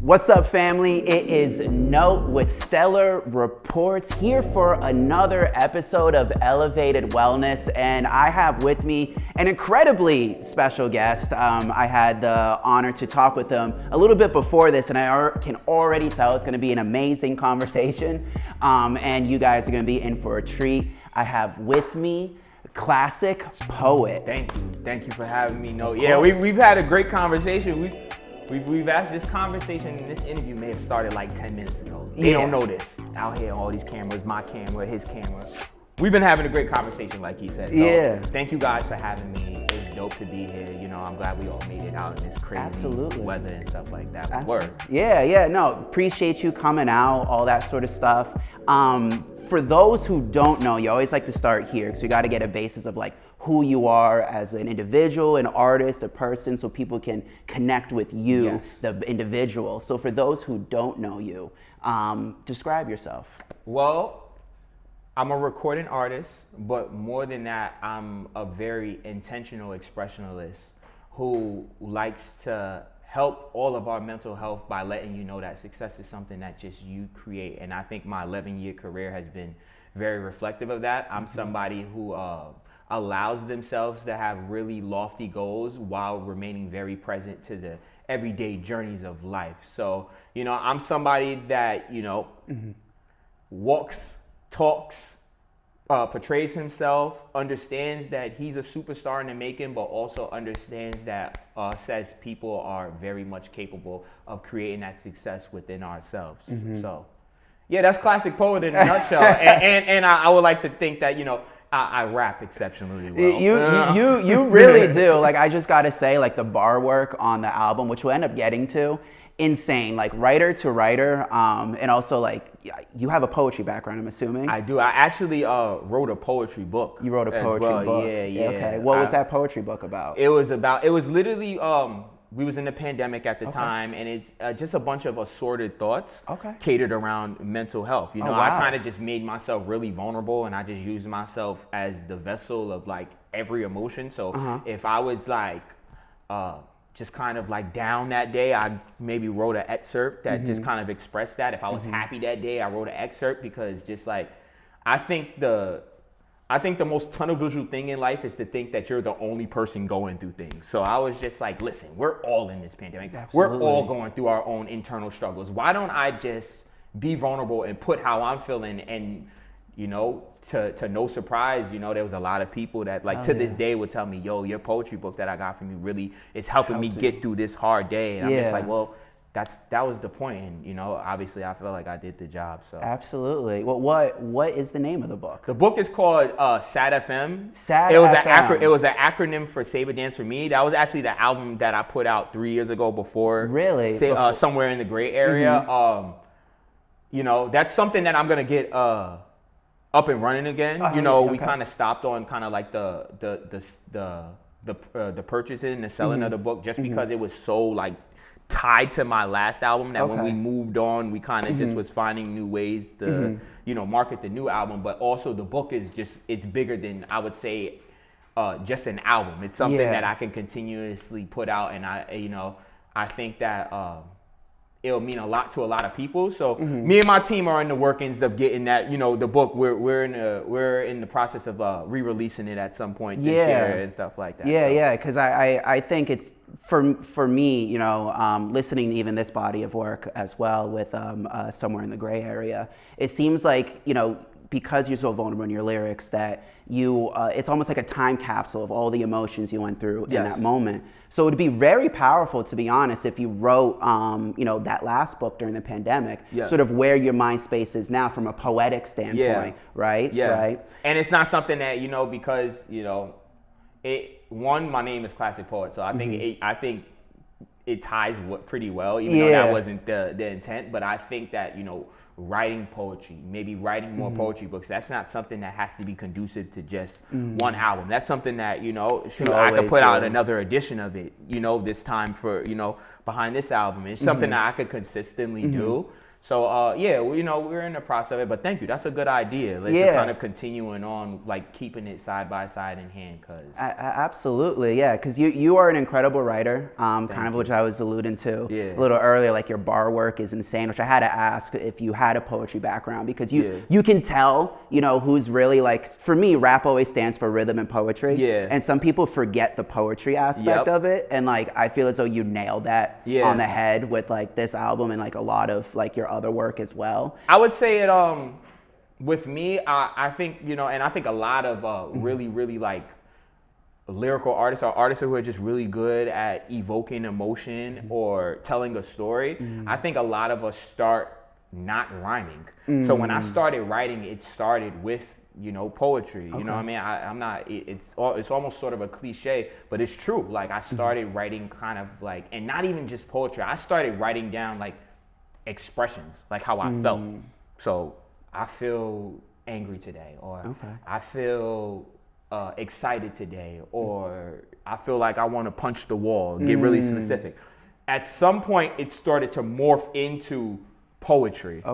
What's up, family? It is Note with Stellar Reports here for another episode of Elevated Wellness, and I have with me an incredibly special guest. I had the honor to talk with him a little bit before this, and I can already tell it's going to be an amazing conversation, and you guys are going to be in for a treat. I have with me Klassik Poet. Thank you for having me. No, yeah, we've had a great conversation. We've asked this conversation, this interview may have started like 10 minutes ago. They don't know this. Out here, all these cameras, my camera, his camera. We've been having a great conversation, like he said. So thank you guys for having me. It's dope to be here. You know, I'm glad we all made it out in this crazy weather and stuff like that. No, appreciate you coming out, all that sort of stuff. For those who don't know, you always like to start here, because you got to get a basis of like who you are as an individual, an artist, a person, so people can connect with you, the individual. So for those who don't know you, describe yourself. Well, I'm a recording artist, but more than that, I'm a very intentional expressionalist who likes to help all of our mental health by letting you know that success is something that just you create. And I think my 11-year career has been very reflective of that. I'm somebody who allows themselves to have really lofty goals while remaining very present to the everyday journeys of life. So, you know, I'm somebody that, you know, walks, talks, portrays himself, understands that he's a superstar in the making, but also understands that says people are very much capable of creating that success within ourselves. So, yeah, that's Klassik Poet in a nutshell. and I would like to think that, you know, I rap exceptionally well. You really do. Like, I just gotta say, like, the bar work on the album, which we'll end up getting to, insane. Like, writer to writer, and also like you have a poetry background, I'm assuming. I do. I actually wrote a poetry book. You wrote a poetry book. Yeah. Okay. What was that poetry book about? It was literally we was in the pandemic at the time, and it's just a bunch of assorted thoughts catered around mental health. You know, I kind of just made myself really vulnerable, and I just used myself as the vessel of like every emotion. So if I was like just kind of like down that day, I maybe wrote an excerpt that just kind of expressed that. If I was happy that day, I wrote an excerpt, because just like I think the most tunnel vision thing in life is to think that you're the only person going through things. So I was just like, listen, we're all in this pandemic. Absolutely. We're all going through our own internal struggles. Why don't I just be vulnerable and put how I'm feeling? And, you know, to no surprise, you know, there was a lot of people that like this day would tell me, yo, your poetry book that I got from you really is helping me get through this hard day. And I'm just like, well, that was the point, and you know, obviously, I feel like I did the job. So absolutely. Well, what is the name of the book? The book is called SAD FM. SAD FM. It was an acronym for Save a Dance for Me. That was actually the album that I put out 3 years ago before. Really? Somewhere in the gray area. You know, that's something that I'm gonna get up and running again. You know, we kind of stopped on kind of like the purchasing and the selling of the book, just because it was so like tied to my last album that when we moved on, we kind of just was finding new ways to, you know, market the new album. But also the book is just, it's bigger than, I would say, just an album. It's something that I can continuously put out. And I think that it'll mean a lot to a lot of people. So me and my team are in the workings of getting that, you know, the book. We're in the process of re-releasing it at some point this year and stuff like that. Because I think it's for me, you know, listening to even this body of work as well with Somewhere in the Gray Area, it seems like, you know, because you're so vulnerable in your lyrics, that you it's almost like a time capsule of all the emotions you went through in that moment. So it would be very powerful, to be honest, if you wrote you know, that last book during the pandemic, sort of where your mind space is now from a poetic standpoint, right? Right. And it's not something that, you know, because, you know, my name is Klassik Poet, so I think it ties pretty well, even though that wasn't the intent. But I think that, you know, writing poetry, maybe writing more poetry books, that's not something that has to be conducive to just one album. That's something that, you know, I could put out another edition of it, you know, this time for, you know, behind this album. It's something that I could consistently do. So we're in the process of it, but thank you. That's a good idea. Let's kind of continuing on, like keeping it side by side in hand, absolutely, yeah. Because you are an incredible writer, kind of which I was alluding to a little earlier. Like your bar work is insane, which I had to ask if you had a poetry background, because you can tell, who's really like. For me, rap always stands for rhythm and poetry. Yeah. And some people forget the poetry aspect of it, and like I feel as though you nailed that on the head with like this album and like a lot of like your other work as well. I would say it with me, I think, and I think a lot of really, really like lyrical artists or artists who are just really good at evoking emotion or telling a story. I think a lot of us start not rhyming. So when I started writing, it started with poetry. You know what I mean? I'm not. It's almost sort of a cliche, but it's true. Like I started writing kind of like, and not even just poetry. I started writing down like expressions, like how I felt. So I feel angry today, or I feel excited today, or I feel like I want to punch the wall. Get really specific. At some point, it started to morph into poetry.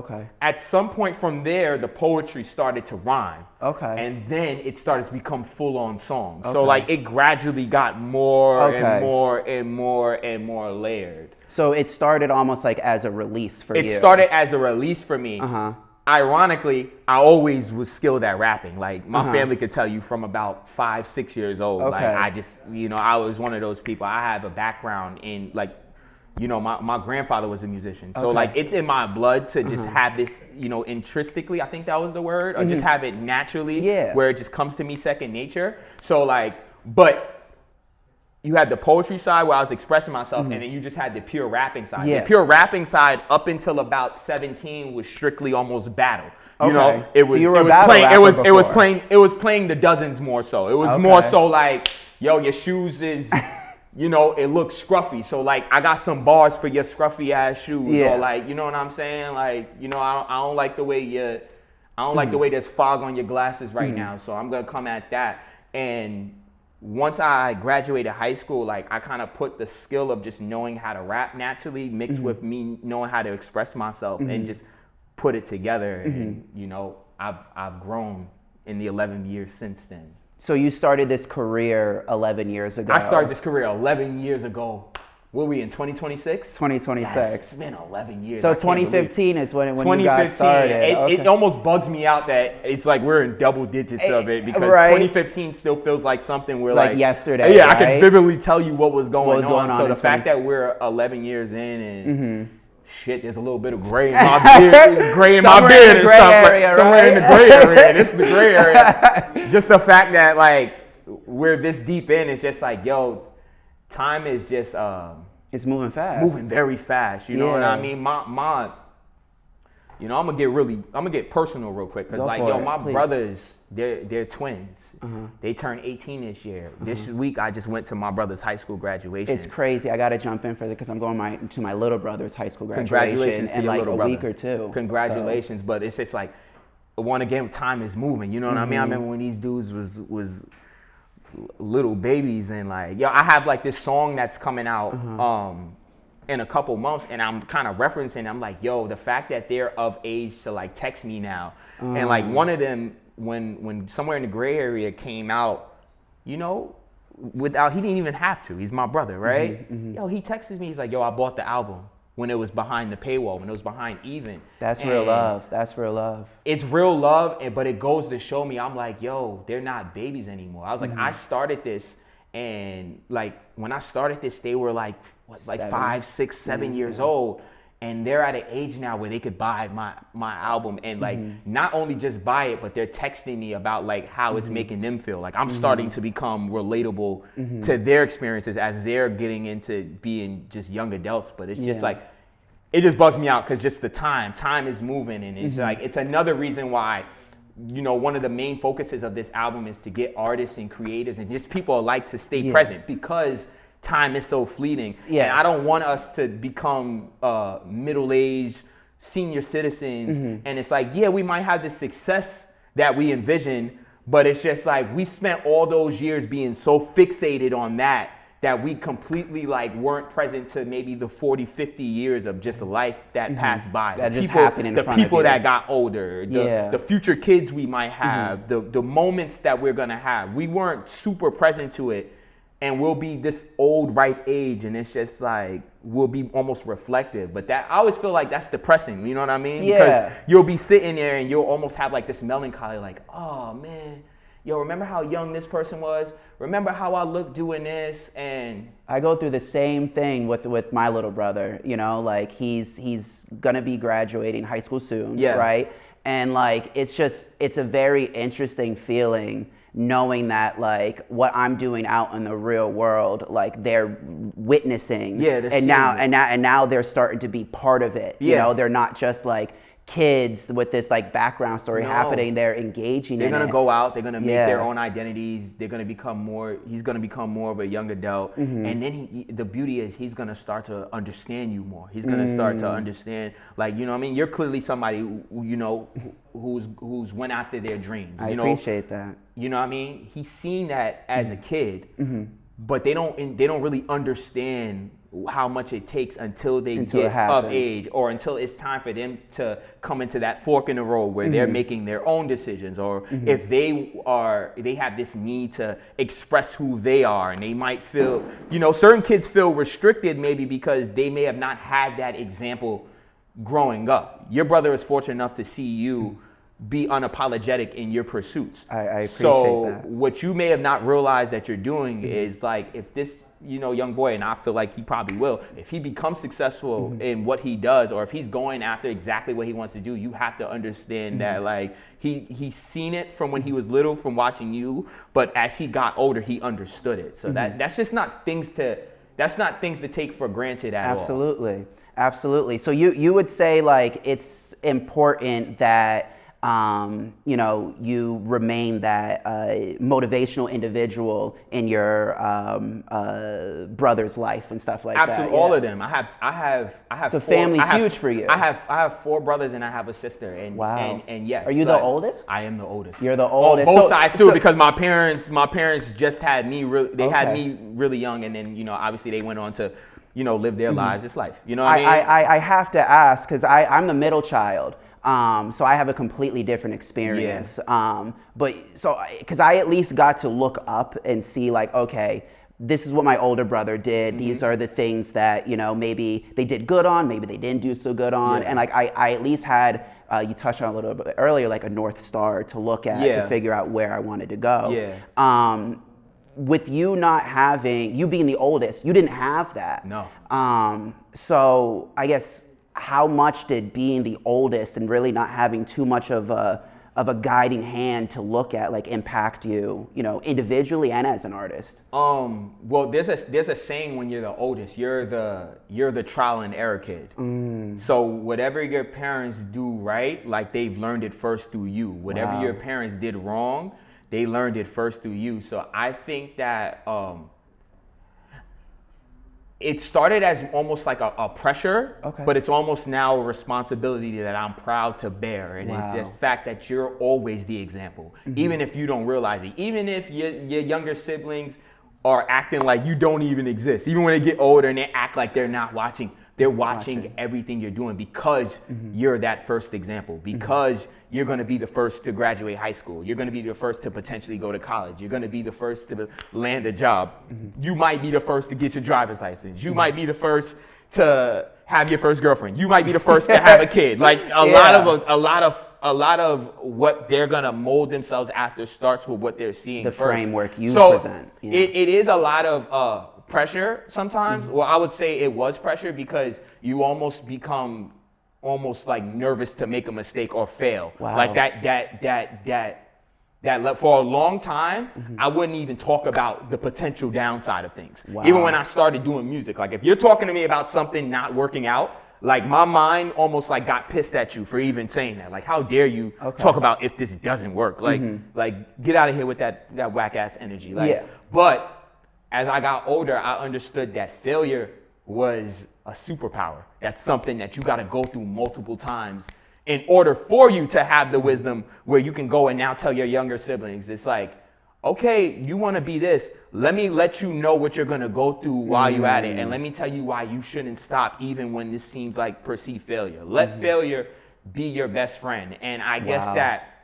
At some point from there, the poetry started to rhyme. And then it started to become full-on songs. So like it gradually got more and more and more and more layered. So it started almost like as a release for you. It started as a release for me. Ironically, I always was skilled at rapping. Like my family could tell you from about 5-6 years old. Like I just, I was one of those people. I have a background in like, my grandfather was a musician. So like it's in my blood to just have this, intrinsically, I think that was the word, or just have it naturally where it just comes to me second nature. So like, but you had the poetry side where I was expressing myself, and then you just had the pure rapping side. The pure rapping side up until about 17 was strictly almost battle. It was playing the dozens more so. It was more so like, yo, your shoes is it looks scruffy. So like I got some bars for your scruffy ass shoes. Or like, you know what I'm saying? Like, I don't like the way like the way there's fog on your glasses right now. So I'm gonna come at that. And once I graduated high school, like I kind of put the skill of just knowing how to rap naturally mixed with me knowing how to express myself and just put it together. And I've grown in the 11 years since then. So you started this career 11 years ago. I started this career 11 years ago. What are we in, 2026? 2026. Yes, it's been 11 years. So 2015 is when you got started. It almost bugs me out that it's like we're in double digits of it, because 2015 still feels like something where like yesterday. Yeah, right? I can vividly tell you what was going on. So the fact that we're 11 years in and shit, there's a little bit of gray in my beard, somewhere in the gray area. This is the gray area. Just the fact that like we're this deep in, it's just like, yo, time is just it's moving fast. Moving very fast. You know what I mean? My I'm gonna get personal real quick, because like my brothers, they're twins. They turned 18 this year. This week I just went to my brother's high school graduation. It's crazy. I gotta jump in for that because I'm going to my little brot's high school graduation in like a week or two. Congratulations, but it's just like again, time is moving. You know what I mean? I remember when these dudes was little babies, and like, I have like this song that's coming out in a couple months, and I'm kind of referencing, I'm like, yo, the fact that they're of age to like text me now, and like one of them, when Somewhere in the Gray Area came out, without, he didn't even have to, he's my brother, right? Yo, he texted me, he's like, yo, I bought the album when it was behind the paywall, when it was behind Even. That's real love. That's real love. It's real love, but it goes to show me, I'm like, yo, they're not babies anymore. I was like, I started this, and like when I started this, they were like, what, like 5, 6, 7 years old, and they're at an age now where they could buy my album and like not only just buy it, but they're texting me about like how it's making them feel. Like I'm starting to become relatable to their experiences as they're getting into being just young adults. But it's just like, it just bugs me out because just the time is moving, and it's like, it's another reason why, one of the main focuses of this album is to get artists and creators and just people alike to stay present, because time is so fleeting. And I don't want us to become middle-aged senior citizens. And it's like, we might have the success that we envision, but it's just like we spent all those years being so fixated on that that we completely like weren't present to maybe the 40, 50 years of just life that passed by. That just happened in front of you. The people that got older, the future kids we might have, the moments that we're gonna have. We weren't super present to it, and we'll be this old ripe age, and it's just like we'll be almost reflective. But that I always feel like that's depressing. You know what I mean? Yeah. Because you'll be sitting there and you'll almost have like this melancholy, like, oh man. Yo, remember how young this person was? Remember how I looked doing this? And I go through the same thing with my little brother. You know, like he's gonna be graduating high school soon, right? And like it's a very interesting feeling knowing that like what I'm doing out in the real world, like they're witnessing, and now they're starting to be part of it. You know, they're not just like kids with this like background story happening. They're engaging. They're in gonna it. go out. They're gonna make their own identities. They're gonna become more. He's gonna become more of a young adult, and then the beauty is he's gonna start to understand you more. He's gonna start to understand, like, you know what I mean. You're clearly somebody who, you know, who's went after their dreams. I appreciate that. You know what I mean. He's seen that as a kid, but they don't really understand how much it takes until they get of age, or until it's time for them to come into that fork in the road where they're making their own decisions, or if they have this need to express who they are, and they might feel, you know, certain kids feel restricted maybe because they may have not had that example growing up. Your brother is fortunate enough to see you be unapologetic in your pursuits. I appreciate that. So what you may have not realized that you're doing is like, if this, you know, young boy, and I feel like he probably will, if he becomes successful in what he does, or if he's going after exactly what he wants to do, you have to understand that like he's seen it from when he was little, from watching you, but as he got older, he understood it. So that's just not things to take for granted at all. Absolutely. So you would say like it's important that you know, you remain that motivational individual in your brother's life and stuff like that. Absolutely, all of them. I have. So family's huge for you. I have 4 brothers and I have a sister. And wow. And yes. Are you the oldest? I am the oldest. You're the oldest. On both sides too, because my parents just had me. They had me really young, and then, you know, obviously they went on to, you know, live their lives. It's life. You know what I mean? I have to ask, because I'm the middle child. So I have a completely different experience. But so, because I at least got to look up and see like, okay, this is what my older brother did. These are the things that, you know, maybe they did good on, maybe they didn't do so good on. And like, I at least had, you touched on a little bit earlier, like a North Star to look at to figure out where I wanted to go. With you not having, you being the oldest, you didn't have that. No. So I guess, how much did being the oldest and really not having too much of a guiding hand to look at like impact you, you know, individually and as an artist? Well, there's a saying when you're the oldest, you're the trial and error kid. So whatever your parents do right, like they've learned it first through you. Whatever your parents did wrong, they learned it first through you. So I think that it started as almost like a pressure, but it's almost now a responsibility that I'm proud to bear. And the fact that you're always the example, even if you don't realize it, even if your younger siblings are acting like you don't even exist, even when they get older and they act like they're not watching, they're watching everything you're doing because you're that first example, because you're going to be the first to graduate high school. You're going to be the first to potentially go to college. You're going to be the first to land a job. You might be the first to get your driver's license. You might be the first to have your first girlfriend. You might be the first to have a kid. Like a lot of what they're going to mold themselves after starts with what they're seeing the first. Framework you present. So it is a lot of pressure sometimes. Well, I would say it was pressure because you almost become almost like nervous to make a mistake or fail. Like that for a long time, I wouldn't even talk about the potential downside of things. Even when I started doing music, like if you're talking to me about something not working out, like my mind almost like got pissed at you for even saying that. Like, how dare you talk about if this doesn't work? Like, like get out of here with that whack ass energy. Like, but as I got older, I understood that failure was a superpower. That's something that you got to go through multiple times in order for you to have the wisdom where you can go and now tell your younger siblings. It's like, okay, you want to be this. Let me let you know what you're going to go through while you're at it. And let me tell you why you shouldn't stop even when this seems like perceived failure. Let failure be your best friend. And I guess that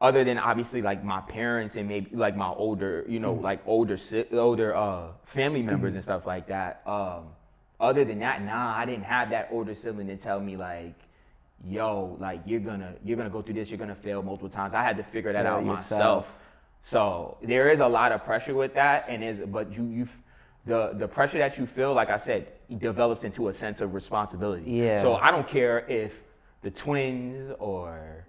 other than obviously like my parents and maybe like my older, like older family members and stuff like that. Other than that, I didn't have that older sibling to tell me like, yo, like you're gonna go through this, you're gonna fail multiple times. I had to figure that out myself. So there is a lot of pressure with that, but the pressure that you feel, like I said, develops into a sense of responsibility. Yeah. So I don't care if the twins or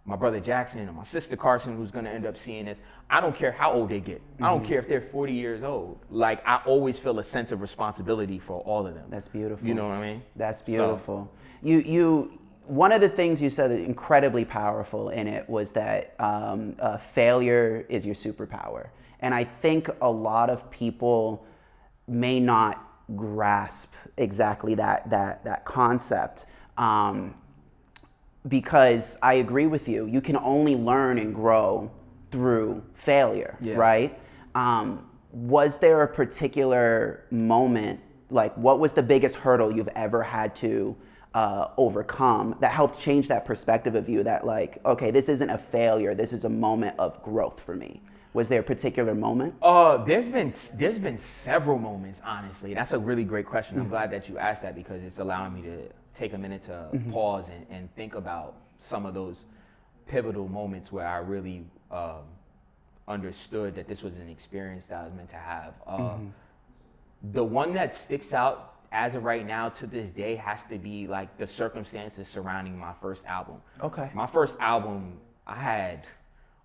my brother Jackson or my sister Carson, who's gonna end up seeing this, I don't care how old they get. I don't care if they're 40 years old. Like I always feel a sense of responsibility for all of them. That's beautiful. You know what I mean? That's beautiful. So. One of the things you said that incredibly powerful in it was that failure is your superpower. And I think a lot of people may not grasp exactly that concept because I agree with you. You can only learn and grow through failure, right? Was there a particular moment, like what was the biggest hurdle you've ever had to overcome that helped change that perspective of you that like, okay, this isn't a failure, this is a moment of growth for me? Was there a particular moment? There's been several moments, honestly. That's a really great question. I'm glad that you asked that because it's allowing me to take a minute to pause and think about some of those pivotal moments where I really understood that this was an experience that I was meant to have. The one that sticks out as of right now to this day has to be like the circumstances surrounding my first album. Okay. My first album, I had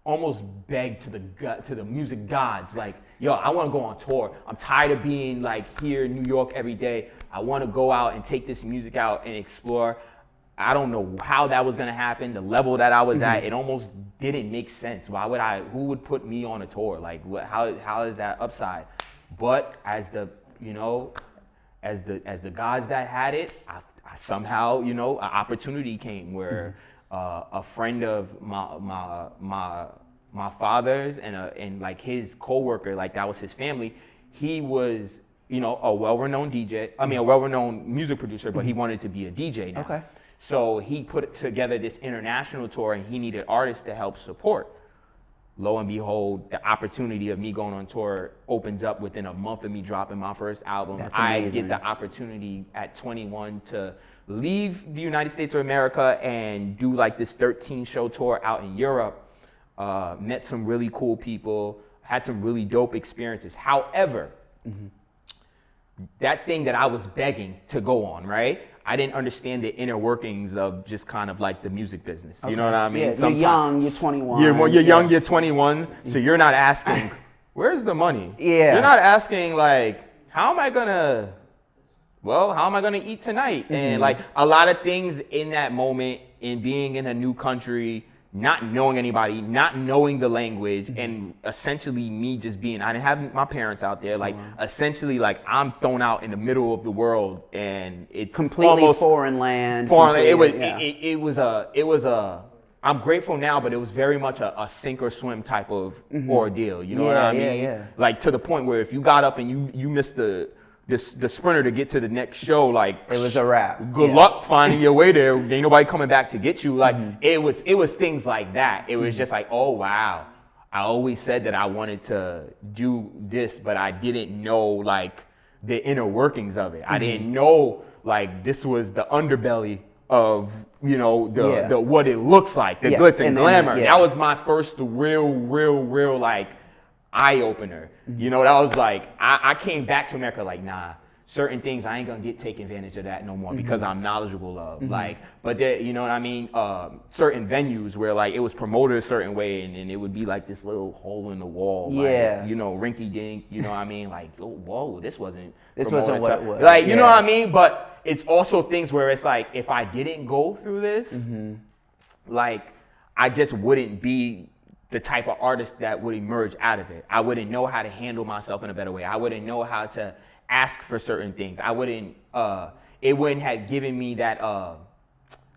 almost begged to the music gods, like, yo, I want to go on tour. I'm tired of being like here in New York every day. I want to go out and take this music out and explore. I don't know how that was gonna happen. The level that I was at, it almost didn't make sense. Who would put me on a tour? Like, how is that upside? But as the guys that had it, I somehow, an opportunity came where a friend of my father's and like his coworker, like that was his family. He was, a well-renowned music producer, but he wanted to be a DJ now. Okay. So he put together this international tour and he needed artists to help support. Lo and behold, the opportunity of me going on tour opens up within a month of me dropping my first album. I get the opportunity at 21 to leave the United States of America and do like this 13-show tour out in Europe. Met some really cool people, had some really dope experiences. However, that thing that I was begging to go on, right? I didn't understand the inner workings of just kind of like the music business. You know what I mean? Yeah, you're young, you're 21. You're young, you're 21, so you're not asking, where's the money? Yeah. You're not asking like, how am I gonna eat tonight? And like a lot of things in that moment, in being in a new country, not knowing anybody, not knowing the language, and essentially me just being, I didn't have my parents out there, like essentially like I'm thrown out in the middle of the world and it's completely almost foreign land. It was a, I'm grateful now, but it was very much a sink or swim type of ordeal. You know what I mean? Yeah. Like to the point where if you got up and you missed the sprinter to get to the next show, like it was a wrap. Good luck finding your way there. Ain't nobody coming back to get you. Like it was things like that. It was just like, oh wow, I always said that I wanted to do this, but I didn't know like the inner workings of it. I didn't know like this was the underbelly of the what it looks like, the glitz and glamour. That was my first real like eye opener. That was like I came back to America like, nah, certain things I ain't gonna get take advantage of that no more because I'm knowledgeable of. Like, but there, you know what I mean? Certain venues where like it was promoted a certain way and it would be like this little hole in the wall. Yeah. Like, rinky dink, you know what I mean? Like, oh, whoa, this wasn't what it was. Like, you know what I mean? But it's also things where it's like, if I didn't go through this, like I just wouldn't be the type of artist that would emerge out of it. I wouldn't know how to handle myself in a better way. I wouldn't know how to ask for certain things. I wouldn't, it wouldn't have given me that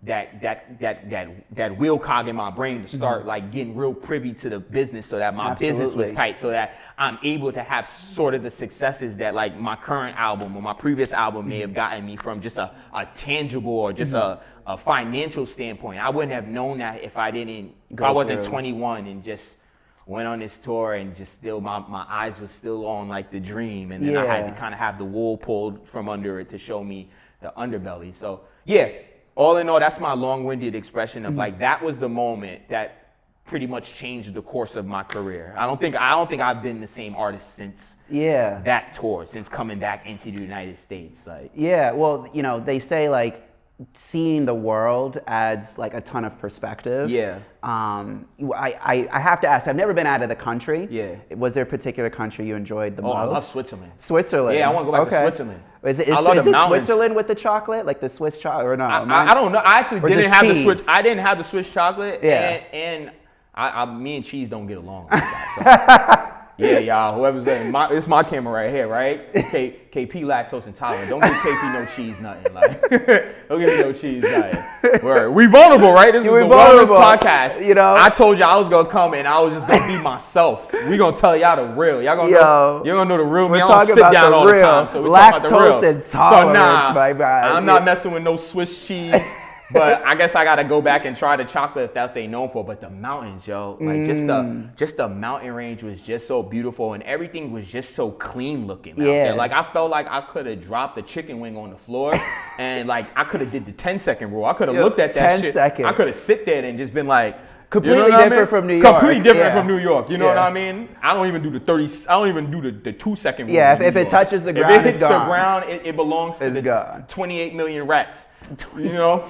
that wheel cog in my brain to start like getting real privy to the business, so that my business was tight, so that I'm able to have sort of the successes that like my current album or my previous album may have gotten me from just a tangible or just a financial standpoint. I wouldn't have known that if I wasn't 21 and just went on this tour and just still my eyes were still on like the dream, and then I had to kind of have the wool pulled from under it to show me the underbelly. So yeah, all in all, that's my long-winded expression of like that was the moment that pretty much changed the course of my career. I don't think I've been the same artist since that tour, since coming back into the United States. Like well, you know, they say like seeing the world adds like a ton of perspective. I have to ask, I've never been out of the country. Was there a particular country you enjoyed the most? I love Switzerland. Switzerland. Yeah, I want to go back to Switzerland. Is it Switzerland with the chocolate, like the Swiss chocolate, or no? I don't know. I actually didn't have the Swiss. I didn't have the Swiss chocolate. And me and cheese don't get along like that. So. Yeah, y'all. Whoever's there, it's my camera right here, right? KP lactose intolerant. Don't give KP no cheese, nothing. Like, don't give me no cheese, nothing. We vulnerable, right? This is the Wellness Podcast. You know, I told you I was gonna come and I was just gonna be myself. We gonna tell y'all the real. Y'all gonna know. You're gonna know the real me. I don't sit down all the time, so we talk about the real. Lactose intolerance, my guy. I'm not messing with no Swiss cheese. But I guess I gotta go back and try the chocolate if that's what they known for. But the mountains, yo, like just the mountain range was just so beautiful, and everything was just so clean looking out there. Like I felt like I could have dropped a chicken wing on the floor, and like I could have did the 10-second rule. I could have looked at that 10 shit. Seconds. I could have sit there and just been like, completely different from New York. Completely different from New York. You know what I mean? I don't even do the 30. I don't even do the 2-second rule. Yeah, if it touches the ground, if it hits the ground, it belongs to the 28 million rats. You know,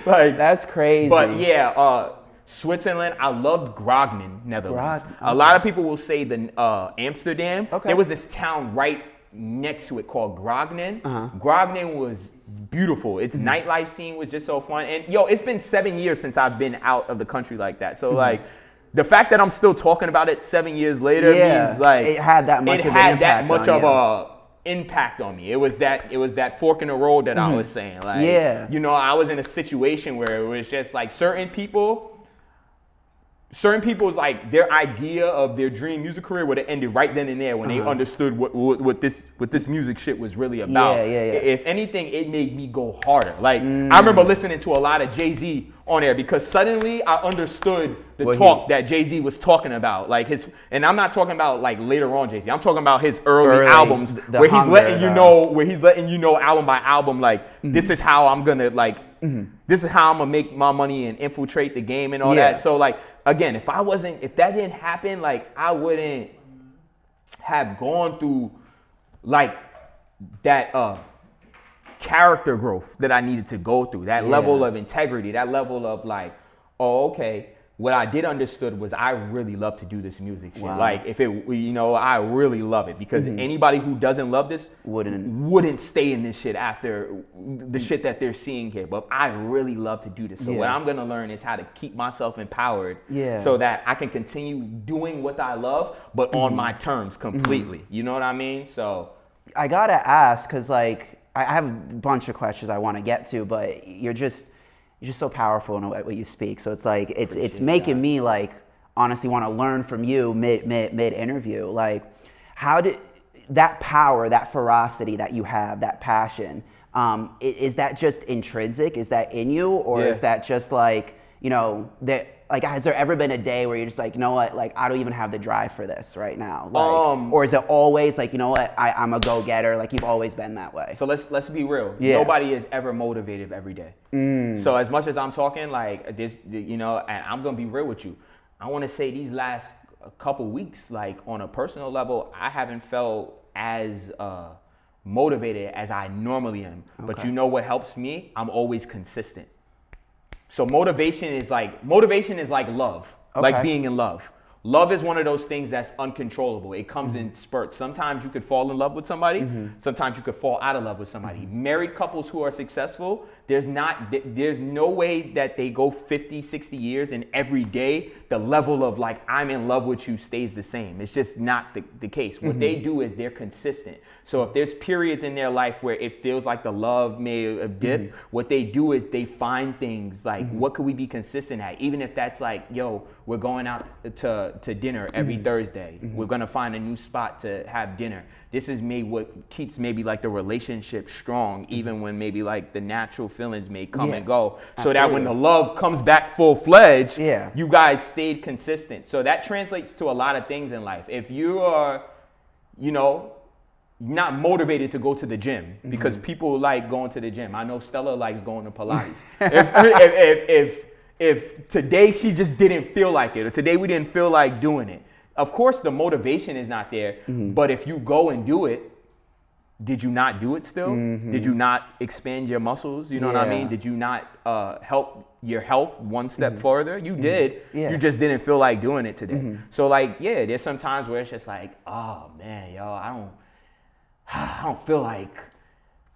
like that's crazy. But yeah, Switzerland. I loved Groningen, Netherlands. A lot of people will say the Amsterdam. There was this town right next to it called Groningen. Groningen was beautiful. Its nightlife scene was just so fun. And yo, it's been 7 years since I've been out of the country like that. So like, the fact that I'm still talking about it 7 years later means like it had that much of a impact on me. It was that fork in the road that I was saying. Like, you know, I was in a situation where it was just like certain people's like their idea of their dream music career would have ended right then and there when they understood what this music shit was really about. If anything, it made me go harder. Like I remember listening to a lot of Jay-Z on there because suddenly I understood the talk that Jay-Z was talking about. Like and I'm not talking about like later on Jay-Z. I'm talking about his early albums where he's letting you know album by album like this is how I'm gonna like this is how I'm gonna make my money and infiltrate the game and all that. So like again, if that didn't happen, like I wouldn't have gone through like that character growth that I needed to go through, that level of integrity, that level of like, oh, okay, what I did understood was I really love to do this music shit. Like if it, you know, I really love it because anybody who doesn't love this wouldn't stay in this shit after the shit that they're seeing here. But I really love to do this. So what I'm gonna learn is how to keep myself empowered so that I can continue doing what I love, but on my terms completely. You know what I mean? So I gotta ask, cause like I have a bunch of questions I want to get to, but you're just so powerful in what you speak. So it's like it's making me like honestly want to learn from you mid interview. Like, how did that power, that ferocity that you have, that passion, is that just intrinsic? Is that in you, or is that just like, you know, that like has there ever been a day where you're just like, you know what, like I don't even have the drive for this right now, like, or is it always like, you know what, I'm a go-getter, like you've always been that way? So let's be real. Nobody is ever motivated every day. So as much as I'm talking like this, you know, and I'm gonna be real with you, I want to say these last couple weeks, like on a personal level, I haven't felt as motivated as I normally am. But you know what helps me? I'm always consistent. So motivation is like love, like being in love. Love is one of those things that's uncontrollable. It comes in spurts. Sometimes you could fall in love with somebody. Sometimes you could fall out of love with somebody. Married couples who are successful, there's no way that they go 50, 60 years and every day the level of like, I'm in love with you stays the same. It's just not the case. What they do is they're consistent. So if there's periods in their life where it feels like the love may have dipped, what they do is they find things like, what could we be consistent at? Even if that's like, yo, we're going out to dinner every Thursday. We're going to find a new spot to have dinner. This is maybe what keeps maybe like the relationship strong, even when maybe like the natural feelings may come and go. So that when the love comes back full-fledged, you guys stayed consistent. So that translates to a lot of things in life. If you are, you know, not motivated to go to the gym, because people like going to the gym. I know Stella likes going to Pilates. if today she just didn't feel like it, or today we didn't feel like doing it, of course the motivation is not there. But if you go and do it, did you not do it still? Did you not expand your muscles? You know what I mean? Did you not help your health one step further? You did. You just didn't feel like doing it today. So like, there's some times where it's just like, oh man, yo, I don't feel like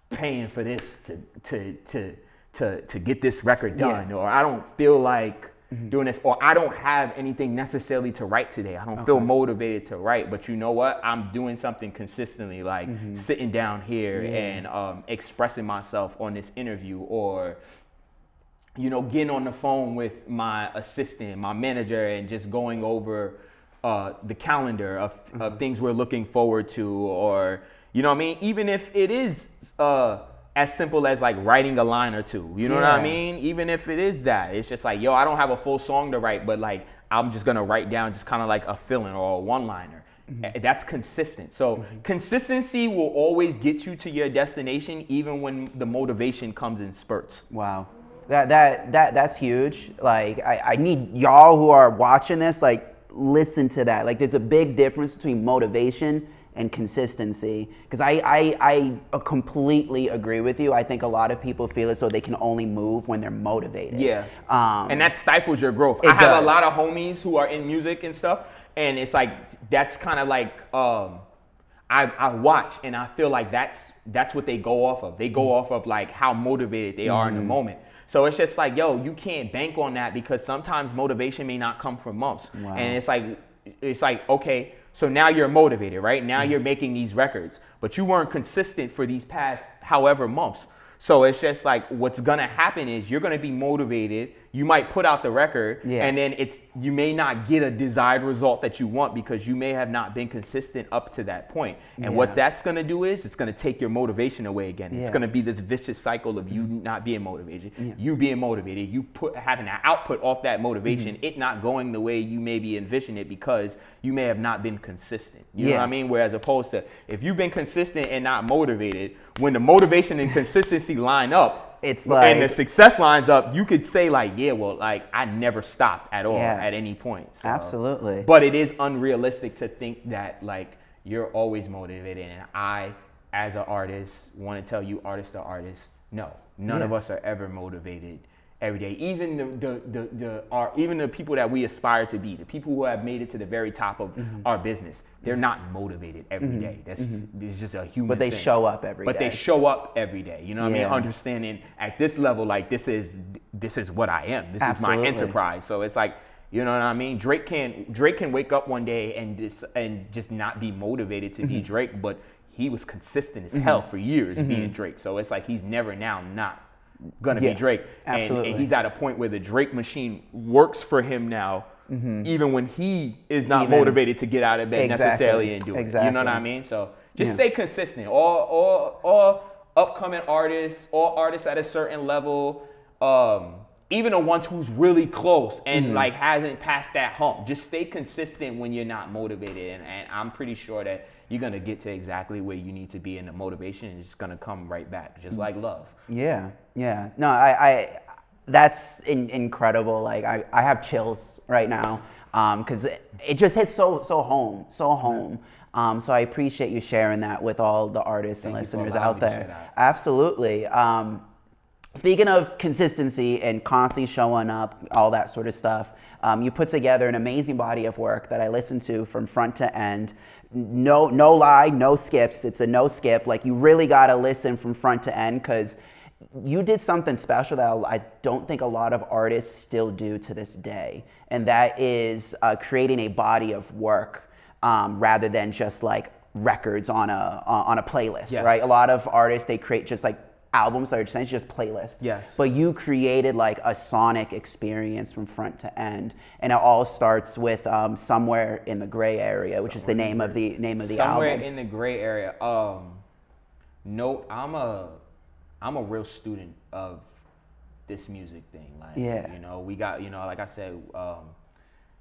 paying for this to get this record done, or I don't feel like doing this, or I don't have anything necessarily to write today. I don't feel motivated to write, but you know what? I'm doing something consistently, like sitting down here and expressing myself on this interview, or you know, getting on the phone with my assistant, my manager, and just going over the calendar of things we're looking forward to, or you know what I mean? Even if it is as simple as like writing a line or two, you know what I mean? Even if it is that, it's just like, yo, I don't have a full song to write, but like, I'm just gonna write down just kind of like a fill-in or a one-liner. That's consistent. So consistency will always get you to your destination, even when the motivation comes in spurts. Wow. That's huge. Like, I need y'all who are watching this, like, listen to that. Like, there's a big difference between motivation and consistency, because I completely agree with you. I think a lot of people feel as though they can only move when they're motivated. And that stifles your growth. I have a lot of homies who are in music and stuff, and it's like, that's kind of like, I watch and I feel like that's what they go off of. They go off of like how motivated they are in the moment. So it's just like, yo, you can't bank on that, because sometimes motivation may not come for months. And it's like, okay, so now you're motivated, right? Now you're making these records, but you weren't consistent for these past however months. So it's just like, what's gonna happen is you're gonna be motivated. You might put out the record, and then you may not get a desired result that you want, because you may have not been consistent up to that point. And what that's gonna do is it's gonna take your motivation away again. It's gonna be this vicious cycle of you not being motivated, you being motivated, you having an output off that motivation, it not going the way you maybe envision it, because you may have not been consistent. You know what I mean? Whereas opposed to, if you've been consistent and not motivated, when the motivation and consistency line up, it's like, and the success lines up, you could say like, yeah, well, like I never stopped at all at any point. So, absolutely. But it is unrealistic to think that like you're always motivated. And I, as an artist, want to tell you, artist to artist, no, none of us are ever motivated every day. Even even the people that we aspire to be, the people who have made it to the very top of our business, they're not motivated every day. That's just a human But they thing. show up every day. But they show up every day. You know what I mean? Understanding at this level, like this is what I am. This is my enterprise. So it's like, you know what I mean? Drake can wake up one day and just not be motivated to be Drake, but he was consistent as hell for years being Drake. So it's like he's never now not gonna be Drake. Absolutely. And he's at a point where the Drake machine works for him now, even when he is not motivated to get out of bed necessarily and do it. You know what I mean? So just stay consistent. All upcoming artists, all artists at a certain level, even the ones who's really close and like hasn't passed that hump, just stay consistent when you're not motivated. And I'm pretty sure that you're going to get to exactly where you need to be, and the motivation is just going to come right back, just like love. Yeah. No, I that's incredible. Like I have chills right now, because it just hits so home. So I appreciate you sharing that with all the artists and listeners out there. Absolutely. Speaking of consistency and constantly showing up, all that sort of stuff, you put together an amazing body of work that I listened to from front to end. No lie, no skips. It's a no skip. Like, you really got to listen from front to end, because you did something special that I don't think a lot of artists still do to this day, and that is creating a body of work rather than just like records on a playlist, yes. right? A lot of artists, they create just like albums that are essentially just playlists. Yes. But you created like a sonic experience from front to end, and it all starts with Somewhere in the Gray Area, which is the name of the album. Somewhere in the Gray Area. No, I'm a real student of this music thing. Like, you know, we got, you know, like I said,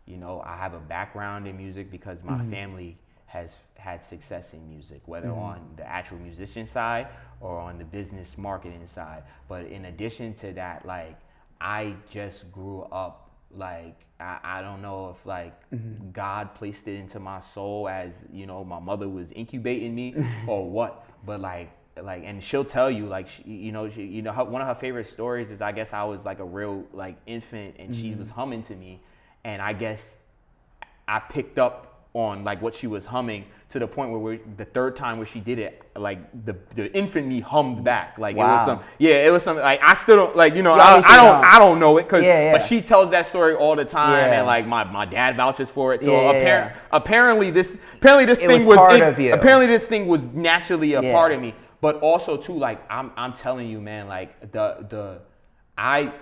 you know, I have a background in music because my family has had success in music, whether on the actual musician side or on the business marketing side. But in addition to that, like, I just grew up, like, I don't know if like God placed it into my soul as, you know, my mother was incubating me or what, but like, and she'll tell you, like, one of her favorite stories is, I guess I was like a real like infant and she was humming to me, and I guess I picked up on like what she was humming to the point where the third time where she did it, like the infant me hummed back, like wow. It was something like I still don't like, you know, I don't know it, but she tells that story all the time, and like my dad vouches for it. So apparently this thing was naturally a part of me. But also too, like I'm telling you, man, like I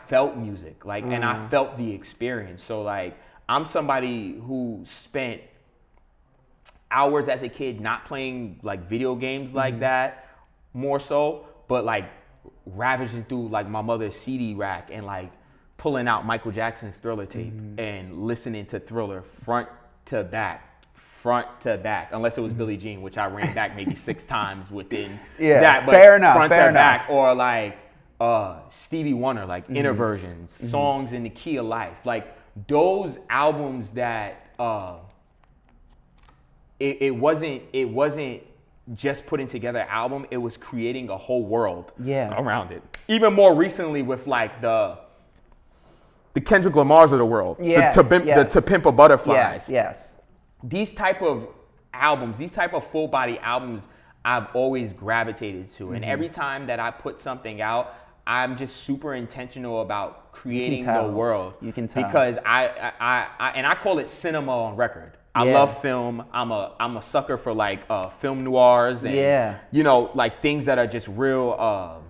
felt music, like, and I felt the experience. So like I'm somebody who spent hours as a kid not playing like video games like that, more so, but like ravaging through like my mother's CD rack and like pulling out Michael Jackson's Thriller tape and listening to Thriller front to back, unless it was Billie Jean, which I ran back maybe 6 times within that. But fair enough. Front to back, or like Stevie Wonder, like Inner Versions, Songs in the Key of Life, like those albums that it wasn't just putting together an album, it was creating a whole world around it. Even more recently with like the Kendrick Lamars of the world, the To Pimp a Butterfly. Yes. These type of albums, these type of full body albums, I've always gravitated to. And every time that I put something out, I'm just super intentional about creating the world. You can tell. Because I call it cinema on record. I love film. I'm a sucker for like film noirs and you know, like things that are just real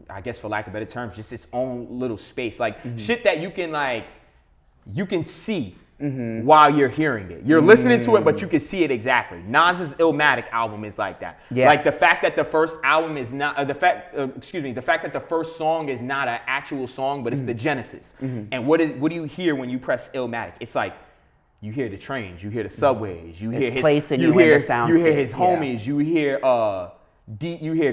I guess for lack of better terms, just its own little space. Like shit that you can see while you're hearing it. You're listening to it, but you can see it exactly. Nas's Illmatic album is like that. Like the fact that the first album is not the fact that the first song is not an actual song, but it's the genesis. And what do you hear when you press Illmatic? It's like you hear the trains, you hear the subways, you hear his homies, you hear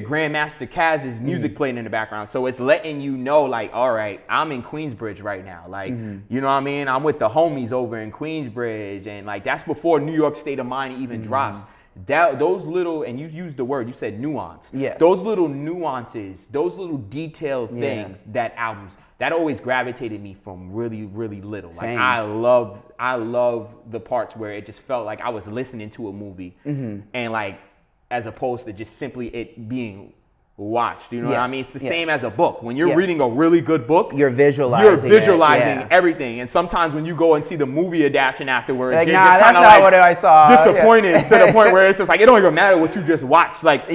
Grandmaster Caz's music playing in the background. So it's letting you know, like, all right, I'm in Queensbridge right now. Like, you know what I mean? I'm with the homies over in Queensbridge. And like, that's before New York State of Mind even drops. Those little, and you used the word, you said nuance. Yes. Those little nuances, those little detailed things, that always gravitated me from really, really little. Like Same. I love the parts where it just felt like I was listening to a movie and like, as opposed to just simply it being watched. You know what I mean? It's the same as a book. When you're reading a really good book, you're visualizing everything. And sometimes when you go and see the movie adaptation afterwards, like, you're nah, just that's not what I saw. Disappointed to the point where it's just like, it don't even matter what you just watched. Like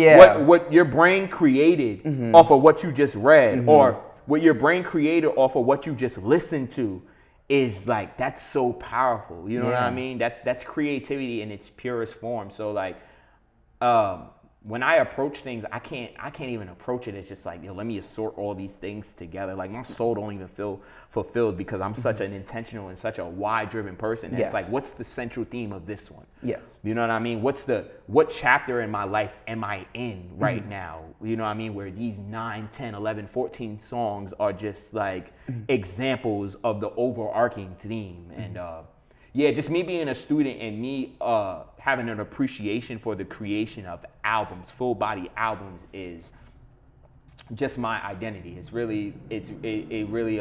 what your brain created off of what you just read, or what your brain created off of what you just listened to, is like, that's so powerful. You know what I mean? That's creativity in its purest form. So like, when I approach things, I can't even approach it. It's just like, let me assort all these things together. Like my soul don't even feel fulfilled because I'm such an intentional and such a wide-driven person. And it's like, what's the central theme of this one? Yes. You know what I mean? What chapter in my life am I in right now? You know what I mean? Where these 9, 10, 11, 14 songs are just like examples of the overarching theme. And just me being a student and me having an appreciation for the creation of albums, full body albums, is just my identity. It's really, it really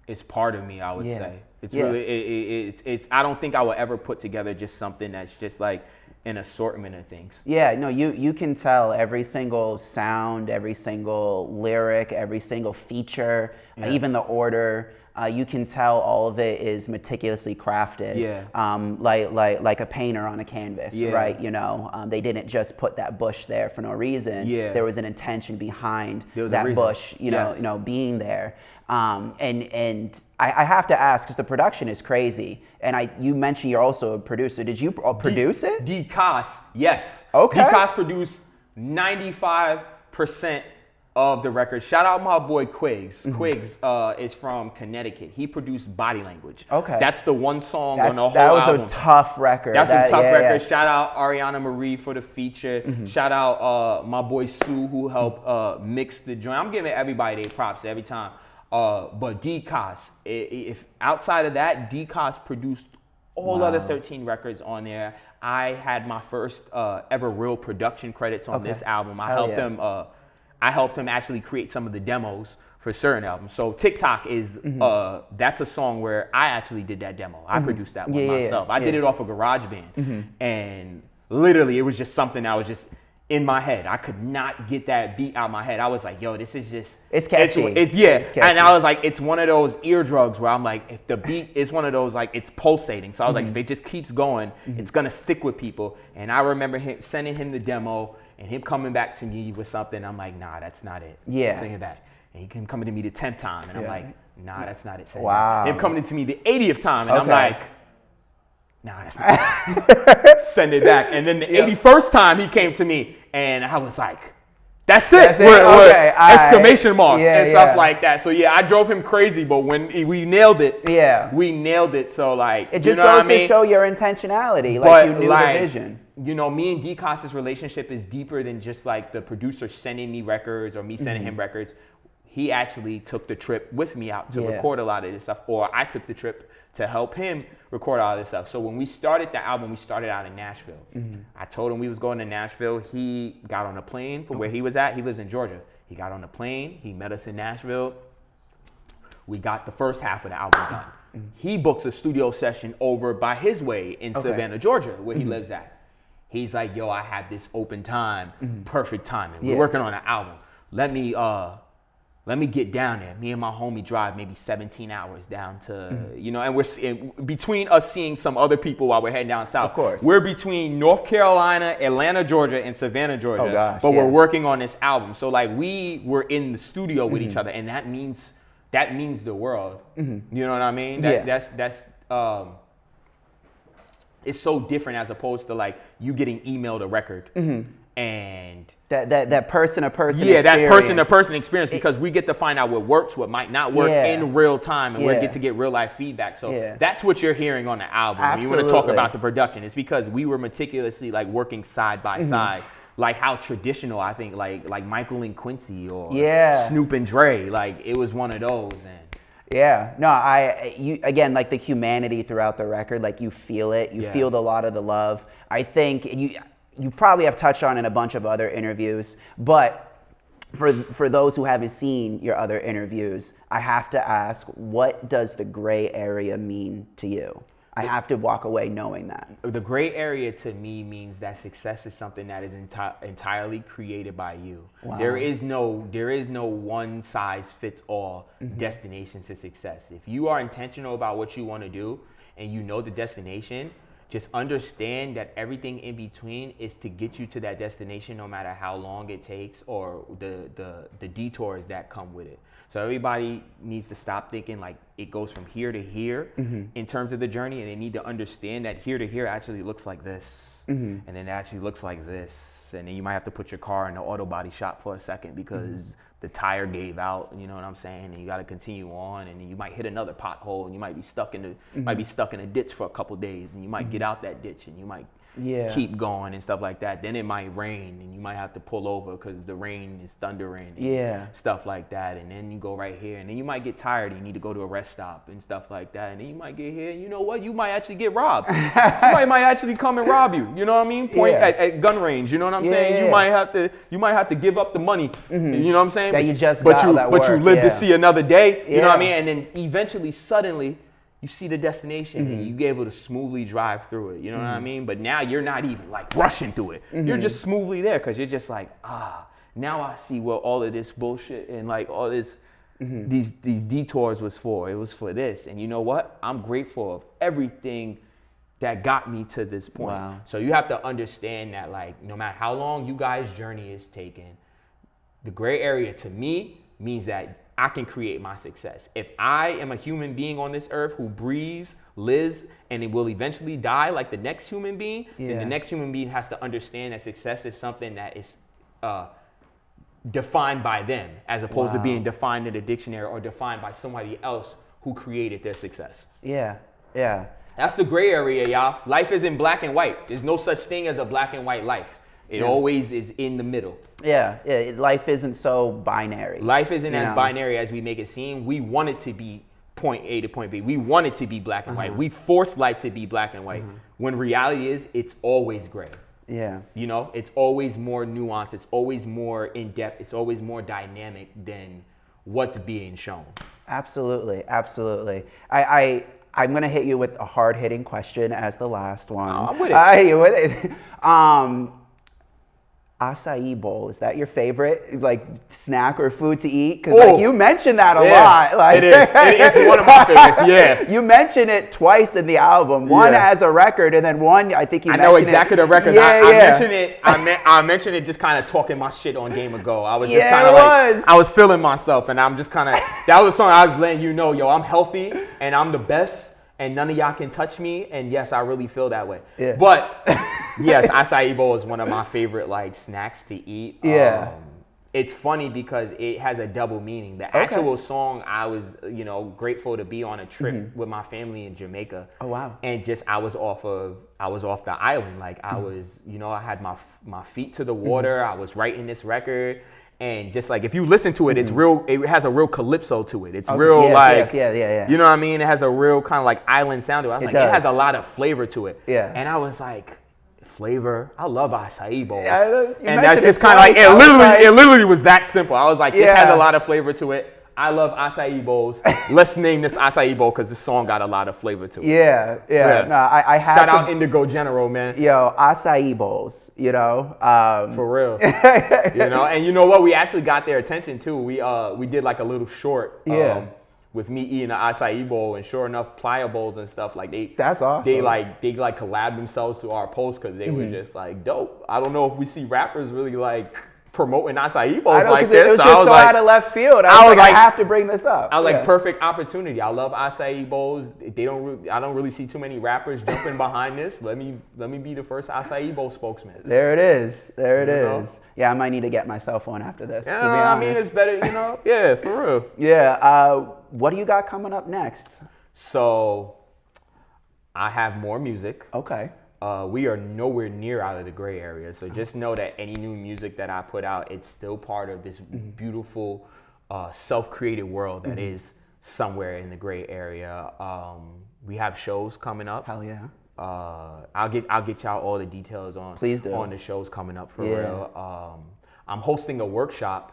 is part of me, I would say. It's really, it's I don't think I will ever put together just something that's just like an assortment of things. Yeah, no, you can tell every single sound, every single lyric, every single feature, even the order. You can tell all of it is meticulously crafted. Like a painter on a canvas, right? You know, they didn't just put that bush there for no reason. There was an intention behind that bush, you know, being there. And I have to ask, because the production is crazy, and you mentioned you're also a producer. Did you produce it? D-Cos, yes. Okay. D-Cos produced 95% of the record. Shout out my boy Quiggs. Quiggs is from Connecticut. He produced Body Language. Okay. That's the one song on the whole album. That was a tough record. That's a tough record. Shout out Ariana Marie for the feature. Shout out my boy Sue, who helped mix the joint. I'm giving everybody their props every time. But D-Cos, if outside of that, D-Cos produced all other 13 records on there. I had my first ever real production credits on this album. I helped him actually create some of the demos for certain albums. So TikTok is that's a song where I actually did that demo. I produced that one myself. I did it off of GarageBand, and literally it was just something that was just in my head. I could not get that beat out of my head. I was like, yo, this is just... It's catchy. It's catchy. And I was like, it's one of those eardrugs where I'm like, if the beat is one of those, like, it's pulsating. So I was like, if it just keeps going, it's going to stick with people. And I remember sending him the demo and him coming back to me with something. I'm like, nah, that's not it. Singing that. And he came coming to me the 10th time. And I'm like, nah, that's not it. Wow. Him coming to me the 80th time. And I'm like... nah, that's not send it back. And then the 81st time he came to me, and I was like, that's it. Okay. Exclamation marks and stuff like that. So I drove him crazy, but when we nailed it, we nailed it. So like, it just goes to show your intentionality, like you knew the vision. You know, me and D-Cos's relationship is deeper than just like the producer sending me records or me sending him records. He actually took the trip with me out to record a lot of this stuff, or I took the trip to help him record all this stuff. So when we started the album, we started out in Nashville. I told him we was going to Nashville. He got on a plane from where he was at. He lives in Georgia. He got on a plane. He met us in Nashville. We got the first half of the album done. He books a studio session over by his way in Savannah, Georgia, where he lives at. He's like, yo, I have this open time, perfect timing. We're working on an album. Let me get down there. Me and my homie drive maybe 17 hours down to, you know, and we're between us seeing some other people while we're heading down south. Of course. We're between North Carolina, Atlanta, Georgia, and Savannah, Georgia. Oh, gosh, but we're working on this album. So like we were in the studio with each other, and that means the world. You know what I mean? That's it's so different as opposed to like you getting emailed a record. And that person-to-person experience. that person-to-person experience, because we get to find out what works, what might not work in real time, and we get to get real life feedback. So that's what you're hearing on the album. Absolutely. You want to talk about the production. It's because we were meticulously like working side by side, like how traditional I think like Michael and Quincy or Snoop and Dre, like it was one of those. And again, like the humanity throughout the record, like you feel it. You feel a lot of the love. I think you probably have touched on in a bunch of other interviews, but for those who haven't seen your other interviews, I have to ask, what does the gray area mean to you? I have to walk away knowing that. The gray area to me means that success is something that is entirely created by you. Wow. There is no one size fits all destination to success. If you are intentional about what you want to do and you know the destination, just understand that everything in between is to get you to that destination, no matter how long it takes or the detours that come with it. So everybody needs to stop thinking like it goes from here to here in terms of the journey, and they need to understand that here to here actually looks like this, and then it actually looks like this, and then you might have to put your car in the auto body shop for a second because the tire gave out, you know what I'm saying? And you got to continue on, and you might hit another pothole, and you might be stuck in a ditch for a couple days, and you might get out that ditch, and you might keep going and stuff like that. Then it might rain and you might have to pull over because the rain is thundering and stuff like that. And then you go right here and then you might get tired and you need to go to a rest stop and stuff like that. And then you might get here and you know what? You might actually get robbed. Somebody might actually come and rob you. You know what I mean? Point at gun range. You know what I'm saying? You might have to give up the money. You know what I'm saying? That you just but got you live to see another day. You know what I mean? And then eventually, suddenly, you see the destination and you get able to smoothly drive through it. You know what I mean? But now you're not even like rushing through it. You're just smoothly there because you're just like, now I see what all of this bullshit and like all this, these detours was for. It was for this. And you know what? I'm grateful of everything that got me to this point. Wow. So you have to understand that like, no matter how long you guys' journey is taken, the gray area to me means that I can create my success. If I am a human being on this earth who breathes, lives, and it will eventually die like the next human being, then the next human being has to understand that success is something that is defined by them as opposed to being defined in a dictionary or defined by somebody else who created their success. Yeah. That's the gray area, y'all. Life isn't black and white. There's no such thing as a black and white life. It always is in the middle. Yeah. Life isn't so binary. Life isn't as binary as we make it seem. We want it to be point A to point B. We want it to be black and white. We force life to be black and white. When reality is, it's always gray. Yeah. You know, it's always more nuanced. It's always more in depth. It's always more dynamic than what's being shown. Absolutely. I'm going to hit you with a hard-hitting question as the last one. I'm with it. You with it? Acai bowl, is that your favorite like snack or food to eat? Because like you mentioned that a lot. Like, it is. It's one of my favorites. Yeah. You mention it twice in the album. One as a record, and then one I think you. I know exactly the record. Yeah, I mentioned it. I mentioned it just kind of talking my shit on Game Ago. I was just kind of I was feeling myself, and I'm just kind of that was a song I was letting you know, yo, I'm healthy and I'm the best. And none of y'all can touch me, and yes, I really feel that way. Yeah. But yes, acai bowl is one of my favorite like snacks to eat. Yeah. It's funny because it has a double meaning. The actual song, I was grateful to be on a trip with my family in Jamaica. Oh wow. And just I was off the island. Like I was, I had my feet to the water. I was writing this record. And just like if you listen to it, it's real. It has a real calypso to it. It's real yeah. You know what I mean? It has a real kind of like island sound to it. I was it has a lot of flavor to it. Yeah. And I was like, flavor. I love acai bowls. And that's just kind of like it literally was that simple. I was like, this has a lot of flavor to it. I love acai bowls. Let's name this acai bowl because this song got a lot of flavor to it. Yeah. No, I had shout out Indigo General, man. Yo, acai bowls, For real. And you know what? We actually got their attention too. We did like a little short with me eating an acai bowl, and sure enough, Pliables and stuff like that's awesome. They collabed themselves to our post because they were just like dope. I don't know if we see rappers really like promoting acai bowls like this. It was just so out of left field. I was like, I have to bring this up. I was like, perfect opportunity. I love acai bowls. I don't really see too many rappers jumping behind this. Let me be the first acai bowl spokesman. There it is. Yeah, I might need to get myself one after this. Yeah, to be honest. I mean, it's better, Yeah, for real. Yeah. What do you got coming up next? So, I have more music. Okay. We are nowhere near out of the gray area. So just know that any new music that I put out, it's still part of this beautiful self-created world that is somewhere in the gray area. We have shows coming up. Hell yeah. I'll get y'all all the details on the shows coming up for real. I'm hosting a workshop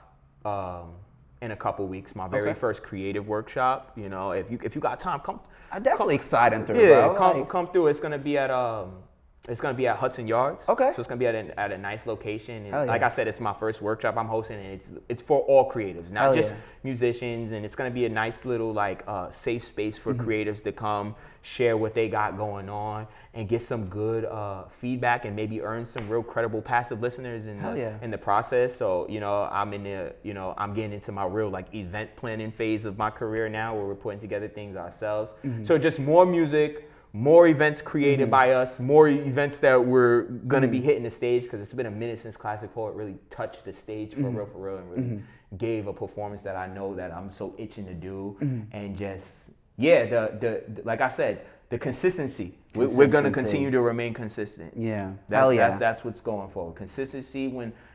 in a couple weeks. My very first creative workshop. If you got time, come. I definitely excited through. Bro. Come through. It's gonna be at Hudson Yards. Okay. So it's gonna be at a nice location. And like I said, it's my first workshop I'm hosting, and it's for all creatives, not just musicians. And it's gonna be a nice little safe space for creatives to come share what they got going on and get some good feedback and maybe earn some real credible passive listeners in the process. So I'm I'm getting into my real event planning phase of my career now, where we're putting together things ourselves. So just more music. More events created by us, more events that we're gonna be hitting the stage, because it's been a minute since Klassik Poet really touched the stage for real, and really gave a performance that I know that I'm so itching to do. And just the like I said, the consistency. We're going to continue to remain consistent. Yeah. Hell yeah. That's what's going forward. Consistency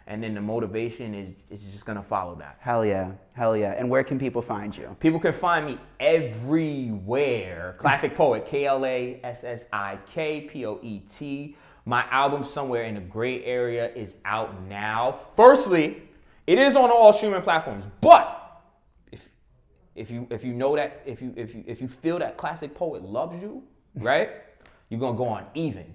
and then the motivation is just going to follow that. Hell yeah. Hell yeah. And where can people find you? People can find me everywhere. Klassik Poet, KlassikPoet. My album Somewhere in the Gray Area is out now. Firstly, it is on all streaming platforms, but if you know that if you feel that Klassik Poet loves you, right? You're gonna go on even.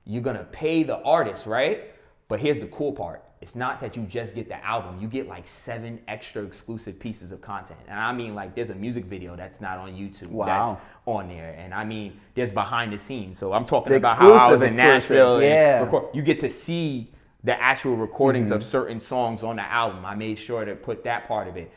You're gonna pay the artist, right? But here's the cool part. It's not that you just get the album. You get like 7 extra exclusive pieces of content. And I mean, like, there's a music video that's not on YouTube. Wow. That's on there. And I mean, there's behind the scenes. So I'm talking about how I was in Nashville. Yeah. You get to see the actual recordings of certain songs on the album. I made sure to put that part of it.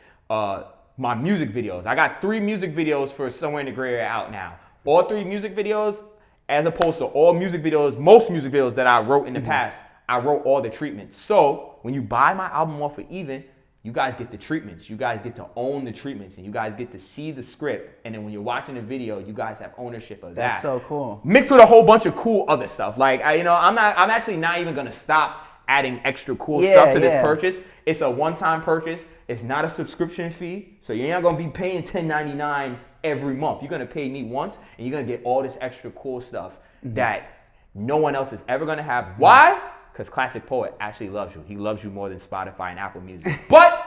My music videos. I got 3 music videos for Somewhere in the Gray Area out now. All 3 music videos, as opposed to all music videos, most music videos that I wrote in the past, I wrote all the treatments. So when you buy my album off of Even, you guys get the treatments. You guys get to own the treatments, and you guys get to see the script. And then when you're watching the video, you guys have ownership of that. That's so cool. Mixed with a whole bunch of cool other stuff. Like, I'm actually not even gonna stop adding extra cool stuff to this purchase. It's a one-time purchase. It's not a subscription fee, so you're not gonna be paying $10.99 every month. You're gonna pay me once, and you're gonna get all this extra cool stuff that no one else is ever gonna have. Why? Because Klassik Poet actually loves you. He loves you more than Spotify and Apple Music. But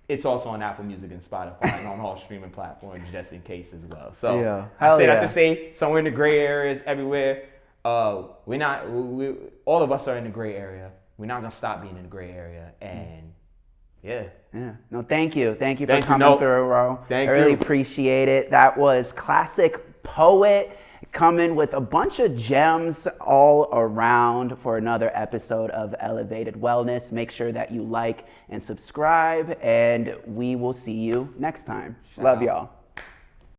it's also on Apple Music and Spotify and on all streaming platforms, just in case as well. So I say that to say, Somewhere in the Gray Areas everywhere. All of us are in the gray area. We're not gonna stop being in the gray area, and yeah. No, thank you for coming through, Ro. I really appreciate it. That was Klassik Poet coming with a bunch of gems all around for another episode of Elevated Wellness. Make sure that you like and subscribe, and we will see you next time. Love y'all.